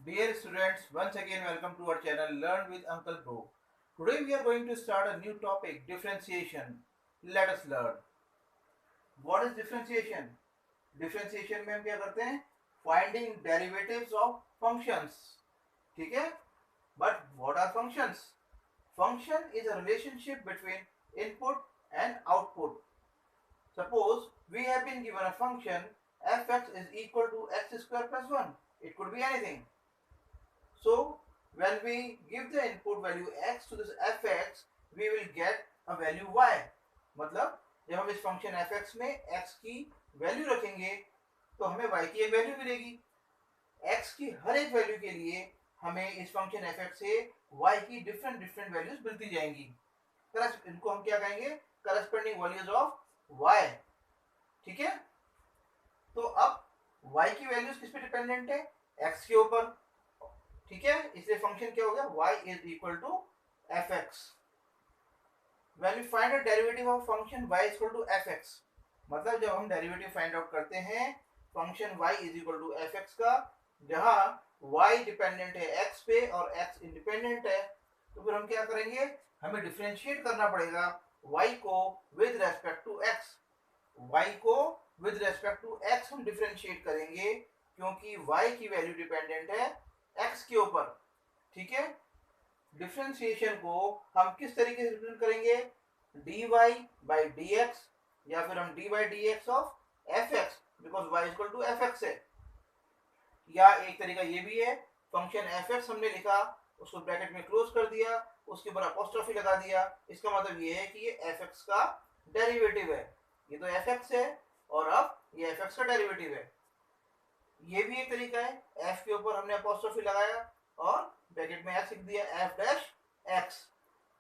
Dear students, once again welcome to our channel Learn with Uncle Bro. Today we are going to start a new topic, differentiation. Let us learn. What is differentiation? Differentiation में हम क्या करते हैं? Finding derivatives of functions. ठीक है? But what are functions? Function is a relationship between input and output. Suppose we have been given a function fx is equal to x square plus 1. It could be anything. So when we give the input value x to this fx, we will get a value y. मतलब जब हम इस function fx में x की value रखेंगे तो हमें y की एक वैल्यू मिलेगी. x की हर एक वैल्यू के लिए हमें इस फंक्शन fx से y की डिफरेंट वैल्यूज मिलती जाएंगी. इनको हम क्या कहेंगे? Corresponding values of y. ठीक है. तो अब y की वैल्यूज किस पे डिपेंडेंट है? x के ऊपर. ठीक है. इसलिए फंक्शन क्या हो गया? y is equal to fx. When we find a derivative of function y is equal to fx, मतलब जब हम डेरिवेटिव फाइंड आउट करते हैं function y is equal to fx का, जहां y डिपेंडेंट है x पे और x इंडिपेंडेंट है, तो फिर हम क्या करेंगे? हमें डिफरेंशिएट करना पड़ेगा y को with respect to x. y को विद रेस्पेक्ट टू x हम डिफरेंशिएट करेंगे क्योंकि y की वैल्यू डिपेंडेंट है x के ऊपर. ठीक है. डिफरेंशिएशन को हम किस तरीके से रिप्रेजेंट करेंगे? dy बाई dx, या फिर हम dy by dx of fx, because y equal to fx है. या एक तरीका ये भी है, फंक्शन fx हमने लिखा, उसको ब्रैकेट में क्लोज कर दिया, उसके ऊपर अपोस्ट्रोफी लगा दिया. इसका मतलब ये है कि ये fx का डेरिवेटिव है. ये तो fx है और अब ये fx का डेरिवेटिव है. ये भी एक तरीका है, f के ऊपर हमने अपोस्ट्रोफी लगाया और ब्रैकेट में x लिख दिया, f डैश x,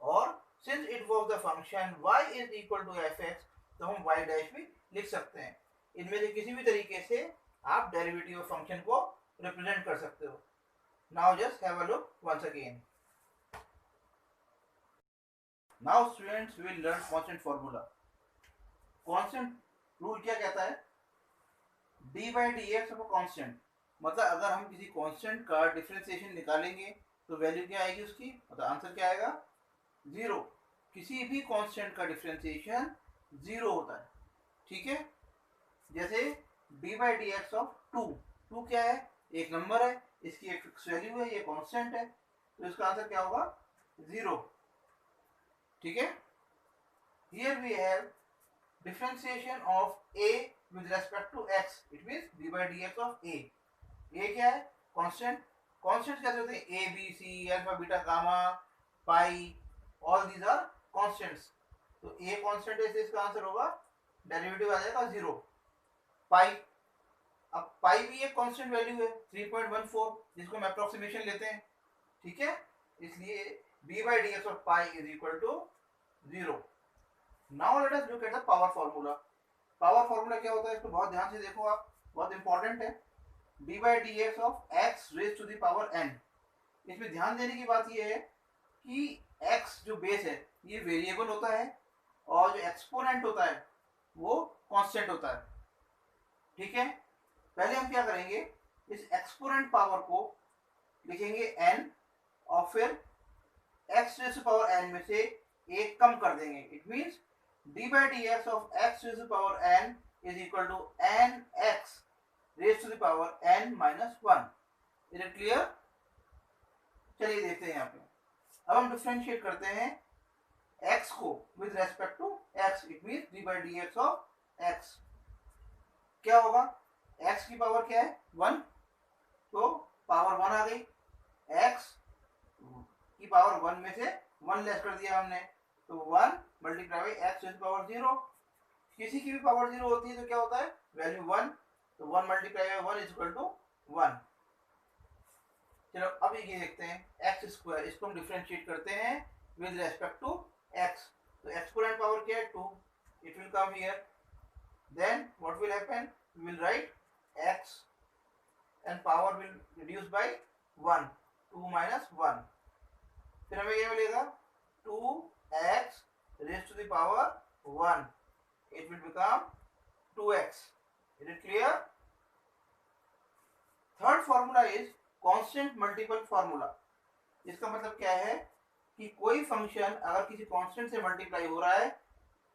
और since it was the function y is equal to fx, तो हम y डैश भी लिख सकते हैं. इनमें से किसी भी तरीके से आप डेरिवेटिव ऑफ फंक्शन को रिप्रेजेंट कर सकते हो. Now just have a look once again. Now students we will learn constant formula. Constant rule क्या कहता है? D by D x of a constant. मतलब अगर हम किसी कांस्टेंट का डिफरेंशिएशन निकालेंगे तो वैल्यू क्या आएगी उसकी? मतलब आंसर क्या आएगा? जीरो. किसी भी कांस्टेंट का डिफरेंशिएशन जीरो होता है. ठीक है. जैसे d by D x of two. Two क्या है? एक नंबर है, इसकी एक फिक्स वैल्यू है, ये कांस्टेंट है, तो इसका आंसर क्या होगा? जीरो. ठीक है. Here we have differentiation of a with respect to x. It means d by dx of a. a क्या है? कांस्टेंट. कांस्टेंट कैसे होते हैं? a b c alpha beta gamma pi, all these are constants. तो a constant है, इसका answer होगा, derivative आ जाएगा जीरो. पाई. अब पाई भी एक कांस्टेंट वैल्यू है 3.14, जिसको हम अप्रोक्सीमेशन लेते हैं. ठीक है. इसलिए d by dx of pi is equal to 0. Now let us look at the power formula. Power formula क्या होता है? इसको बहुत ध्यान से देखो आप, बहुत इंपॉर्टेंट है. D by D x of x raise to the power n. इसमें ध्यान देने की बात यह है कि एक्स जो बेस है ये वेरिएबल होता है और जो एक्सपोनेंट होता है वो कांस्टेंट होता है. ठीक है. पहले हम क्या करेंगे? इस एक्सपोनेंट पावर को लिखेंगे एन और फिर x raise to power n में से एक कम कर देंगे. It means d by dx of x raised to the power n is equal to nx raised to the power n minus 1. Is it clear? चलिए देखते हैं यहाँ पे. अब हम डिफरेंशिएट करते हैं x को with respect to x. It means d by dx of x. क्या होगा? x की पावर क्या है? 1. तो पावर 1 आ गई. x की पावर 1 में से 1 लेस कर दिया हमने, तो 1 multiply by x to the power 0. किसी की भी पावर 0 होती है तो क्या होता है? वैल्यू 1. तो 1 multiply by 1 is equal to 1. चलो अब ये देखते हैं एक्स स्क्वायर. इसको हम डिफरेंशिएट करते हैं विद रेस्पेक्ट टू एक्स. तो एक्सपोनेंट पावर क्या है? 2. It will come here. Then what will happen? We will write x and power will reduce by 1. 2 minus 1. फिर हमें क्या मिलेगा? 2x raised to the power 1. It will become 2x. Is it clear? Third formula is constant multiple formula. इसका मतलब क्या है कि कोई फंक्शन अगर किसी कांस्टेंट से मल्टीप्लाई हो रहा है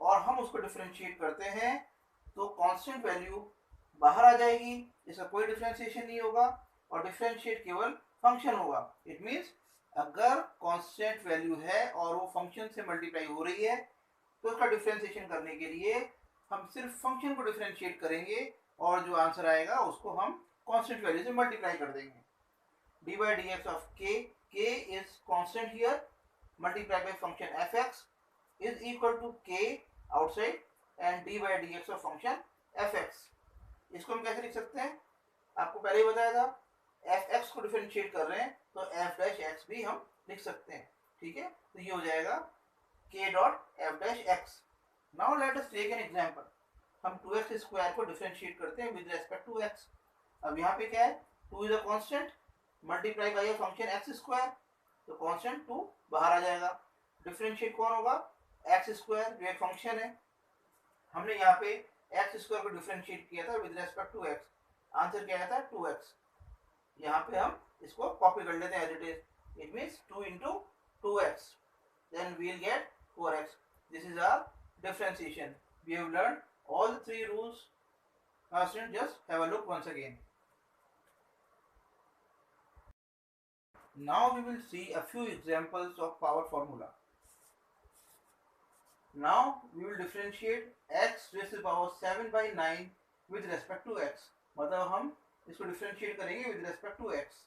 और हम उसको डिफरेंशिएट करते हैं तो कांस्टेंट वैल्यू बाहर आ जाएगी, इसका कोई डिफरेंशिएशन नहीं होगा और डिफरेंशिएट केवल फंक्शन होगा। इट मीन्स अगर कांस्टेंट वैल्यू है और वो फंक्शन से मल्टीप्लाई हो रही है तो उसका डिफरेंशिएशन करने के लिए हम सिर्फ फंक्शन को डिफरेंशिएट करेंगे और जो आंसर आएगा उसको हम कांस्टेंट वैल्यू से मल्टीप्लाई कर देंगे। D by D x of K, K is constant here, multiply by function F X is equal to K outside and D by D x of function F X. इसको हम कैसे लिख सकते हैं, आपको पहले ही बताया था, एफ एक्स को डिफरेंशिएट कर रहे हैं तो एफ डैश एक्स भी हम लिख सकते हैं। ठीक है, तो ये हो जाएगा k dot f dash x. Now let us take an example. हम 2x स्क्वायर को डिफरेंशिएट करते हैं विद रेस्पेक्ट टू x। अब यहाँ पे क्या है, 2 is a constant multiply by a function x square, तो कांस्टेंट 2 बाहर आ जाएगा। डिफरेंशिएट कौन होगा, x स्क्वायर जो एक फंक्शन है। हमने यहाँ पे x स्क्वायर को डिफरेंशिएट किया था with respect to x, answer क्या आया था 2x। यहाँ पे हम इसको कॉपी कर लेते हैं as it is, it means 2 into 2x, then we'll get 4x. This is our differentiation. We have learned all the 3 rules. Now students, just have a look once again. Now we will see a few examples of power formula. Now we will differentiate x raised to the power 7 by 9 with respect to x. मतलब हम इसको differentiate करेंगे with respect to x।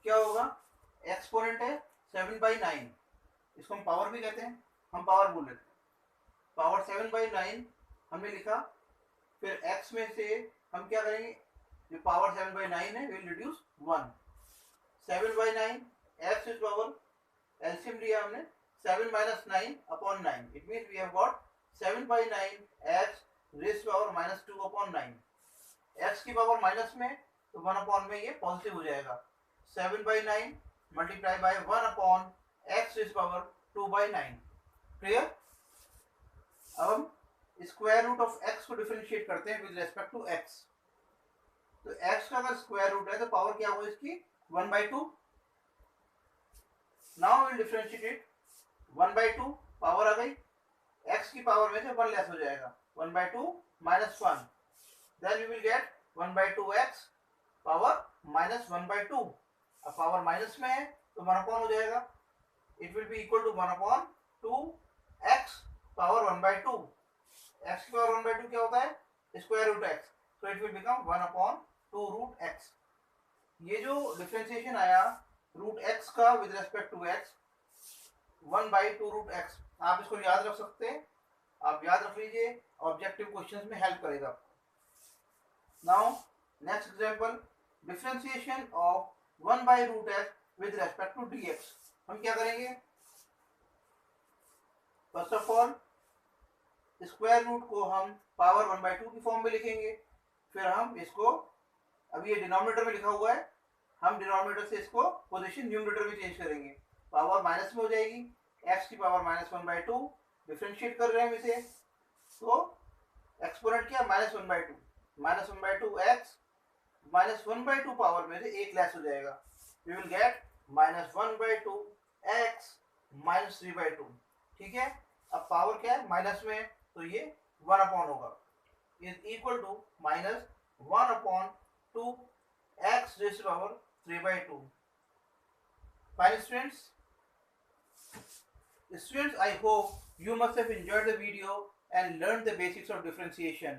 क्या होगा, exponent है 7 by 9, इसको हम power भी कहते हैं, हम पावर बोल लेते हैं। पावर 7 by 9 हमने लिखा, फिर x में से हम क्या करेंगे, जो पावर 7 by 9 है will reduce 1। 7 by 9 x is power, LCM लिया हमने 7 minus 9 upon 9, it means we have got 7 by 9 x raise power minus 2 upon 9। x की पावर माइनस में तो 1 अपॉन में ये पॉजिटिव हो जाएगा। 7 by 9 multiply by 1 upon x raise power 2 by 9। Clear. अब हम स्क्वायर रूट ऑफ x को डिफरेंशिएट करते हैं विद रेस्पेक्ट टू x। तो x का अगर स्क्वायर रूट है तो पावर क्या होगी इसकी, 1/2। Now will differentiate it, 1/2 power आ गई, x की पावर में से 1 लेस हो जाएगा, 1/2 minus 1, then we will get 1/2x power minus 1/2। अब पावर माइनस में है तो 1 अपॉन हो जाएगा, it will be equal to 1 upon 2x power 1/2। x की पावर 1/2 क्या होता है, square root x, so it will become 1 upon 2 root x। ये जो डिफरेंशिएशन आया रूट x का with respect to x, 1/2 root x, आप इसको याद रख सकते हैं, आप याद रख लीजिए, ऑब्जेक्टिव क्वेश्चंस में हेल्प करेगा। Now next example, differentiation of 1/√x with respect to dx। हम क्या करेंगे, first of all square root को हम पावर 1/2 की फॉर्म में लिखेंगे, फिर हम इसको, अब ये डिनोमिनेटर में लिखा हुआ है, हम डिनोमिनेटर से इसको पोजीशन न्यूमरेटर में चेंज करेंगे, पावर माइनस में हो जाएगी, x की पावर माइनस 1/2, डिफरेंशिएट कर रहे हैं हम इसे, तो एक्सपोनेंट क्या, minus 1/2, minus 1/2 x, minus 1/2 power में से एक लेस हो जाएगा, we will get minus 1/2 x minus 3/2। ठीक है, अब पावर क्या है, माइनस में, तो ये 1 अपॉन होगा, is equal to minus 1 upon 2 x raise to power 3/2। Fine students, I hope you must have enjoyed the video and learned the basics of differentiation.